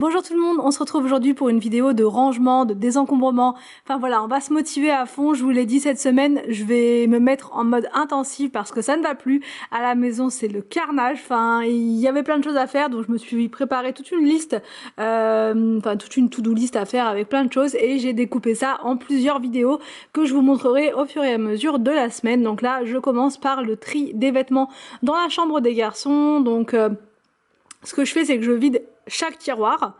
Bonjour tout le monde, on se retrouve aujourd'hui pour une vidéo de rangement, de désencombrement. Enfin voilà, on va se motiver à fond. Je vous l'ai dit, cette semaine, je vais me mettre en mode intensif parce que ça ne va plus. À la maison, c'est le carnage. Enfin, il y avait plein de choses à faire, donc je me suis préparé toute une liste, toute une to-do list à faire avec plein de choses et j'ai découpé ça en plusieurs vidéos que je vous montrerai au fur et à mesure de la semaine. Donc là, je commence par le tri des vêtements dans la chambre des garçons. Donc ce que je fais, c'est que je vide chaque tiroir.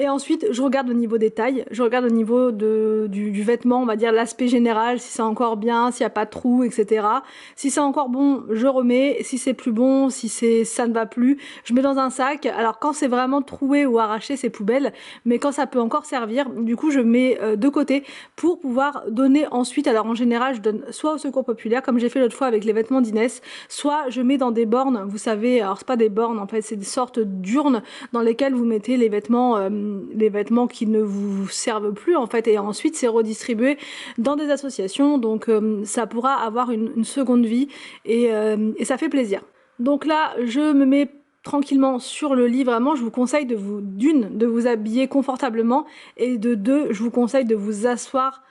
Et ensuite, je regarde au niveau des tailles, je regarde au niveau du vêtement, on va dire l'aspect général, si c'est encore bien, s'il n'y a pas de trous, etc. Si c'est encore bon, je remets. Si c'est plus bon, si ça ne va plus, je mets dans un sac. Alors quand c'est vraiment troué ou arraché, c'est poubelle. Mais quand ça peut encore servir, du coup, je mets de côté pour pouvoir donner ensuite. Alors en général, je donne soit au secours populaire, comme j'ai fait l'autre fois avec les vêtements d'Inès, soit je mets dans des bornes. Vous savez, alors c'est pas des bornes, en fait, c'est des sortes d'urnes dans lesquelles vous mettez les vêtements qui ne vous servent plus en fait, et ensuite c'est redistribué dans des associations, donc ça pourra avoir une seconde vie et ça fait plaisir. Donc là je me mets tranquillement sur le lit. Vraiment, je vous conseille de vous habiller confortablement, et de deux, je vous conseille de vous asseoir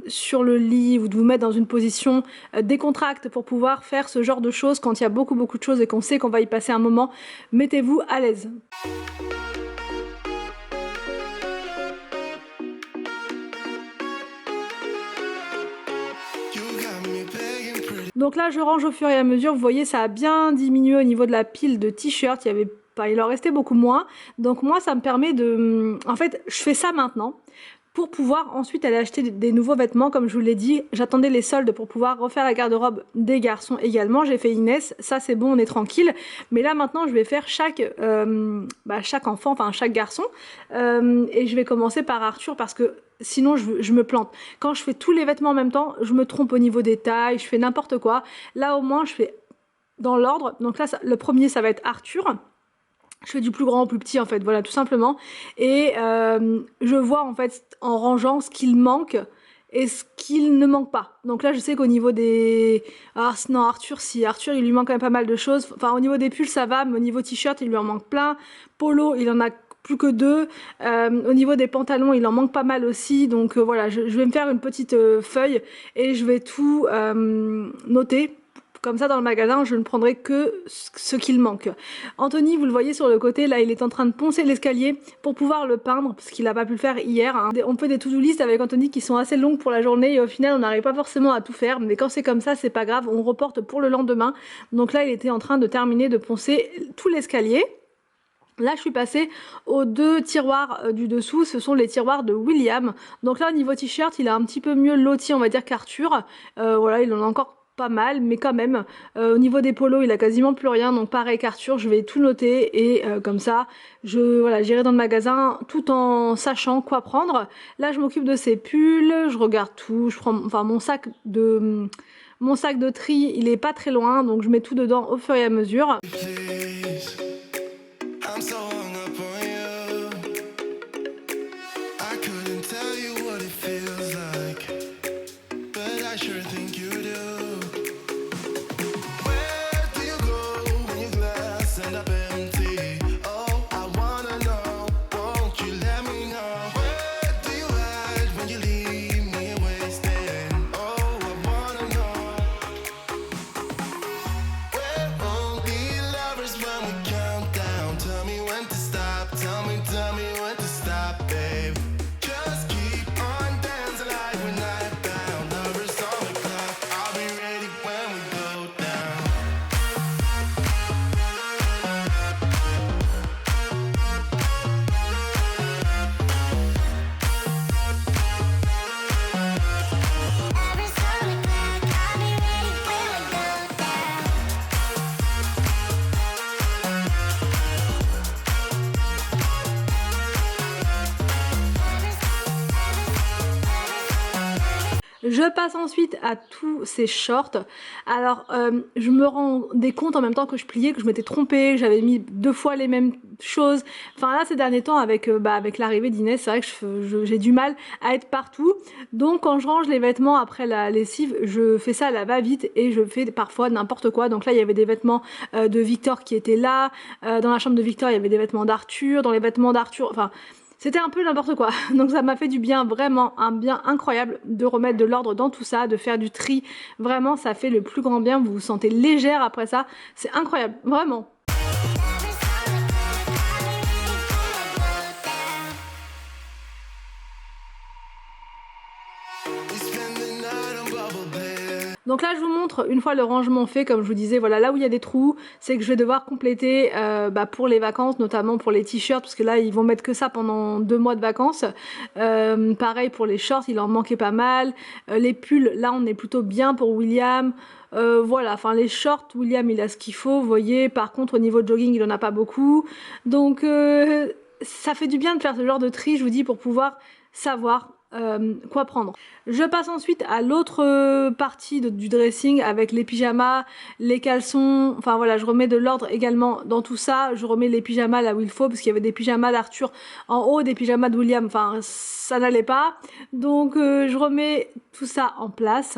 sur le lit ou de vous mettre dans une position décontracte pour pouvoir faire ce genre de choses. Quand il y a beaucoup de choses et qu'on sait qu'on va y passer un moment, mettez-vous à l'aise. Donc là je range au fur et à mesure. Vous voyez, ça a bien diminué au niveau de la pile de t-shirts. Il en restait beaucoup moins. Donc moi ça me permet de... En fait je fais ça maintenant pour pouvoir ensuite aller acheter des nouveaux vêtements. Comme je vous l'ai dit, j'attendais les soldes pour pouvoir refaire la garde-robe des garçons également. J'ai fait Inès, ça c'est bon, on est tranquille. Mais là maintenant je vais faire chaque enfant, enfin chaque garçon. Et je vais commencer par Arthur parce que sinon je me plante. Quand je fais tous les vêtements en même temps, je me trompe au niveau des tailles, je fais n'importe quoi. Là au moins je fais dans l'ordre. Donc là le premier ça va être Arthur. Je fais du plus grand au plus petit en fait, voilà, tout simplement. Et je vois en fait en rangeant ce qu'il manque et ce qu'il ne manque pas. Donc là je sais qu'au niveau des... Alors non, Arthur il lui manque quand même pas mal de choses. Enfin au niveau des pulls ça va, mais au niveau t-shirt il lui en manque plein. Polo il en a plus que deux. Au niveau des pantalons il en manque pas mal aussi. Donc voilà, je vais me faire une petite feuille et je vais tout noter. Comme ça, dans le magasin, je ne prendrai que ce qu'il manque. Anthony, vous le voyez sur le côté, là, il est en train de poncer l'escalier pour pouvoir le peindre, parce qu'il n'a pas pu le faire hier. Hein. On fait des to-do list avec Anthony qui sont assez longues pour la journée, et au final, on n'arrive pas forcément à tout faire. Mais quand c'est comme ça, c'est pas grave, on reporte pour le lendemain. Donc là, il était en train de terminer de poncer tout l'escalier. Là, je suis passée aux deux tiroirs du dessous, ce sont les tiroirs de William. Donc là, au niveau t-shirt, il a un petit peu mieux loti, on va dire, qu'Arthur. Voilà, il en a encore pas mal, mais quand même. Au niveau des polos, il a quasiment plus rien, donc pareil qu'Arthur, je vais tout noter et comme ça, j'irai dans le magasin tout en sachant quoi prendre. Là, je m'occupe de ses pulls, je regarde tout, je prends, enfin, mon sac de tri, il est pas très loin, donc je mets tout dedans au fur et à mesure. I'm so hung up on you. I couldn't tell you what it feels like, but I sure think you do. Where do you go when your glass ends up empty? Oh, I wanna know, won't you let me know? Where do you hide when you leave me wasted? Oh, I wanna know. Where won't be lovers Je passe ensuite à tous ces shorts. Alors, je me rendais compte en même temps que je pliais que je m'étais trompée, j'avais mis 2 fois les mêmes choses. Enfin là, ces derniers temps, avec l'arrivée d'Inès, c'est vrai que j'ai du mal à être partout. Donc quand je range les vêtements après la lessive, je fais ça à la va-vite et je fais parfois n'importe quoi. Donc là, il y avait des vêtements de Victor qui étaient là. Dans la chambre de Victor, il y avait des vêtements d'Arthur. Dans les vêtements d'Arthur, enfin... C'était un peu n'importe quoi, donc ça m'a fait du bien, vraiment un bien incroyable de remettre de l'ordre dans tout ça, de faire du tri. Vraiment, ça fait le plus grand bien, vous vous sentez légère après ça, c'est incroyable, vraiment. Donc là, je vous montre une fois le rangement fait, comme je vous disais, voilà, là où il y a des trous, c'est que je vais devoir compléter pour les vacances, notamment pour les t-shirts, parce que là, ils vont mettre que ça pendant 2 mois de vacances. Pareil pour les shorts, il en manquait pas mal. Les pulls, là, on est plutôt bien pour William. Voilà, enfin les shorts, William, il a ce qu'il faut, vous voyez. Par contre, au niveau de jogging, il en a pas beaucoup. Donc, ça fait du bien de faire ce genre de tri, je vous dis, pour pouvoir savoir quoi prendre. Je passe ensuite à l'autre partie du dressing avec les pyjamas, les caleçons, enfin voilà, je remets de l'ordre également dans tout ça, je remets les pyjamas là où il faut, parce qu'il y avait des pyjamas d'Arthur en haut, des pyjamas de William, enfin ça n'allait pas, donc je remets tout ça en place.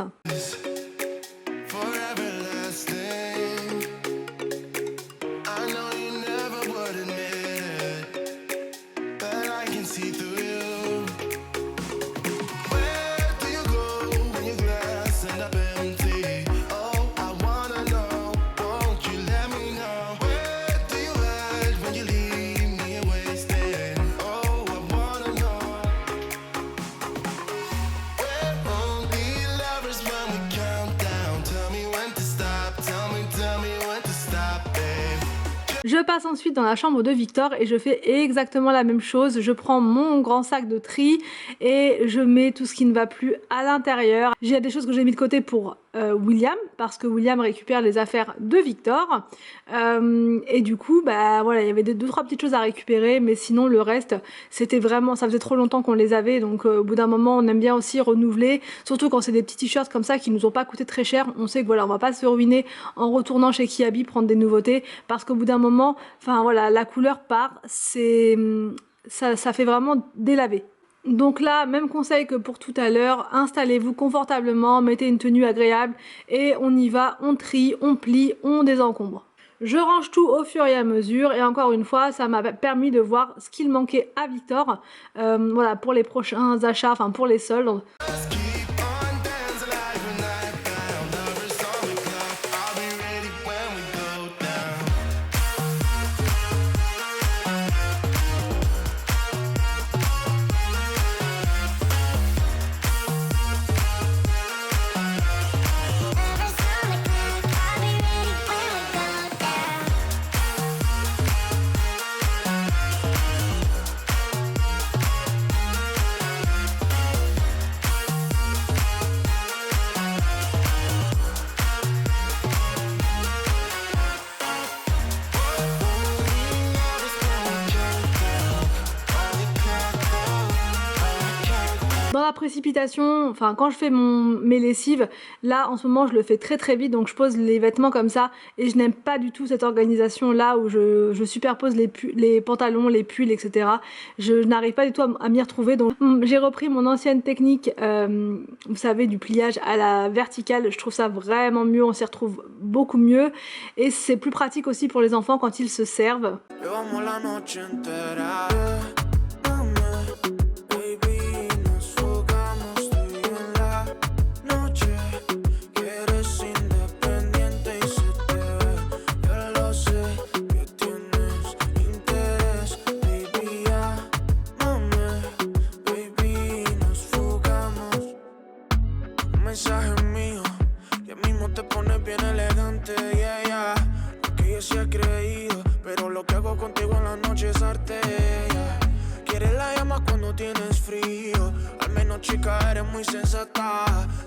Je passe ensuite dans la chambre de Victor et je fais exactement la même chose. Je prends mon grand sac de tri et je mets tout ce qui ne va plus à l'intérieur. Il y a des choses que j'ai mis de côté pour William, parce que William récupère les affaires de Victor. Et du coup, bah voilà, il y avait 2-3 petites choses à récupérer, mais sinon le reste, c'était vraiment, ça faisait trop longtemps qu'on les avait, donc au bout d'un moment, on aime bien aussi renouveler, surtout quand c'est des petits t-shirts comme ça qui nous ont pas coûté très cher. On sait que voilà, on va pas se ruiner en retournant chez Kiabi prendre des nouveautés, parce qu'au bout d'un moment, enfin voilà, la couleur part, ça fait vraiment délaver. Donc là, même conseil que pour tout à l'heure, installez-vous confortablement, mettez une tenue agréable et on y va, on trie, on plie, on désencombre. Je range tout au fur et à mesure et encore une fois, ça m'a permis de voir ce qu'il manquait à Victor, voilà, pour les prochains achats, enfin pour les soldes. Dans la précipitation, enfin quand je fais mes lessives, là en ce moment je le fais très vite, donc je pose les vêtements comme ça et je n'aime pas du tout cette organisation là où je superpose les pantalons, les pulls, etc. Je n'arrive pas du tout à m'y retrouver, donc j'ai repris mon ancienne technique, vous savez, du pliage à la verticale. Je trouve ça vraiment mieux, on s'y retrouve beaucoup mieux et c'est plus pratique aussi pour les enfants quand ils se servent.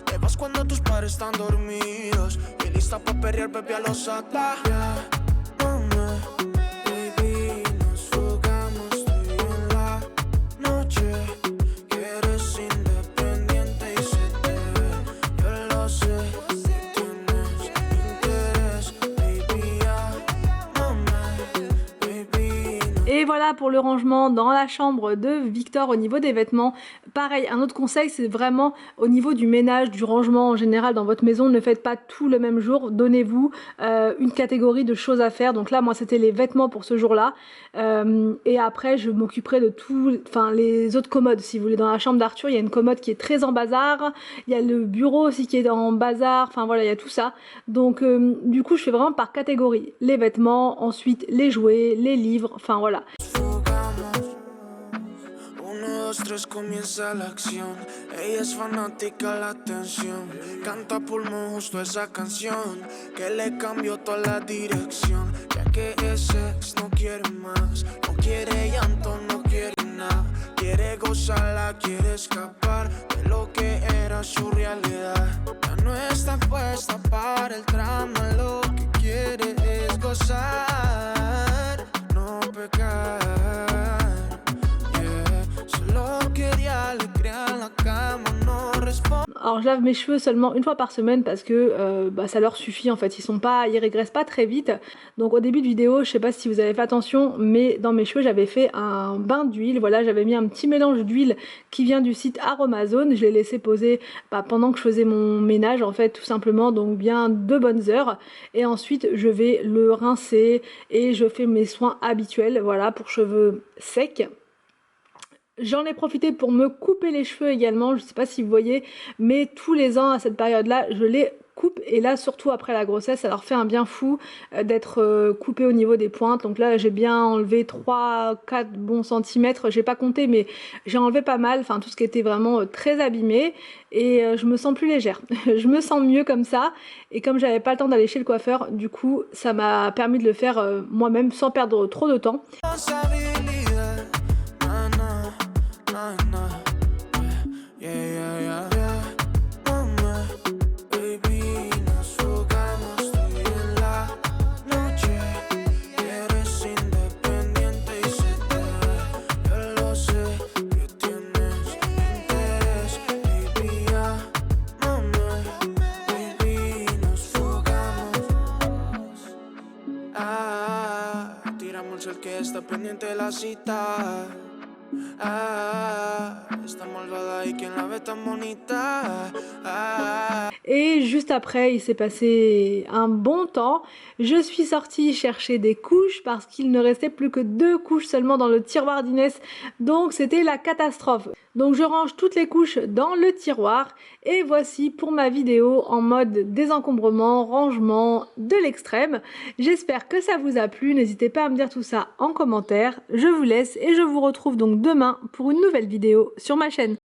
Te vas cuando tus padres están dormidos y lista pa' perrear, baby, a los saca. Mami, baby, nos fugamos tú y yo en la noche. Que eres independiente y se te ve pour le rangement dans la chambre de Victor au niveau des vêtements. Pareil, un autre conseil, c'est vraiment au niveau du ménage, du rangement en général dans votre maison, ne faites pas tout le même jour, donnez-vous une catégorie de choses à faire. Donc là, moi, c'était les vêtements pour ce jour-là. Et après, je m'occuperai de tout, enfin les autres commodes, si vous voulez. Dans la chambre d'Arthur, il y a une commode qui est très en bazar, il y a le bureau aussi qui est en bazar, enfin voilà, il y a tout ça. Donc du coup, je fais vraiment par catégorie. Les vêtements, ensuite les jouets, les livres, enfin voilà. Dos, tres, comienza la acción. Ella es fanática a la atención. Canta a pulmón justo esa canción que le cambió toda la dirección. Ya que ese ex no quiere más, no quiere llanto, no quiere nada. Quiere gozarla, quiere escapar de lo que era su realidad. Ya no está puesta para el drama, lo que quiere es gozar, no pecar. Alors je lave mes cheveux seulement une fois par semaine parce que ça leur suffit en fait, ils régressent pas très vite. Donc au début de vidéo, je sais pas si vous avez fait attention, mais dans mes cheveux j'avais fait un bain d'huile, voilà, j'avais mis un petit mélange d'huile qui vient du site Aromazone, je l'ai laissé poser pendant que je faisais mon ménage en fait tout simplement, donc bien 2 bonnes heures, et ensuite je vais le rincer et je fais mes soins habituels, voilà, pour cheveux secs. J'en ai profité pour me couper les cheveux également, je sais pas si vous voyez, mais tous les ans à cette période-là, je les coupe, et là surtout après la grossesse, ça leur fait un bien fou d'être coupé au niveau des pointes. Donc là j'ai bien enlevé 3-4 bons centimètres, j'ai pas compté mais j'ai enlevé pas mal, enfin tout ce qui était vraiment très abîmé, et je me sens plus légère. Je me sens mieux comme ça, et comme j'avais pas le temps d'aller chez le coiffeur, du coup ça m'a permis de le faire moi-même sans perdre trop de temps. El que está pendiente de la cita. Esta malvada y quien la ve tan bonita. Et juste après, il s'est passé un bon temps. Je suis sortie chercher des couches parce qu'il ne restait plus que 2 couches seulement dans le tiroir d'Inès. Donc c'était la catastrophe. Donc je range toutes les couches dans le tiroir. Et voici pour ma vidéo en mode désencombrement, rangement de l'extrême. J'espère que ça vous a plu. N'hésitez pas à me dire tout ça en commentaire. Je vous laisse et je vous retrouve donc demain pour une nouvelle vidéo sur ma chaîne.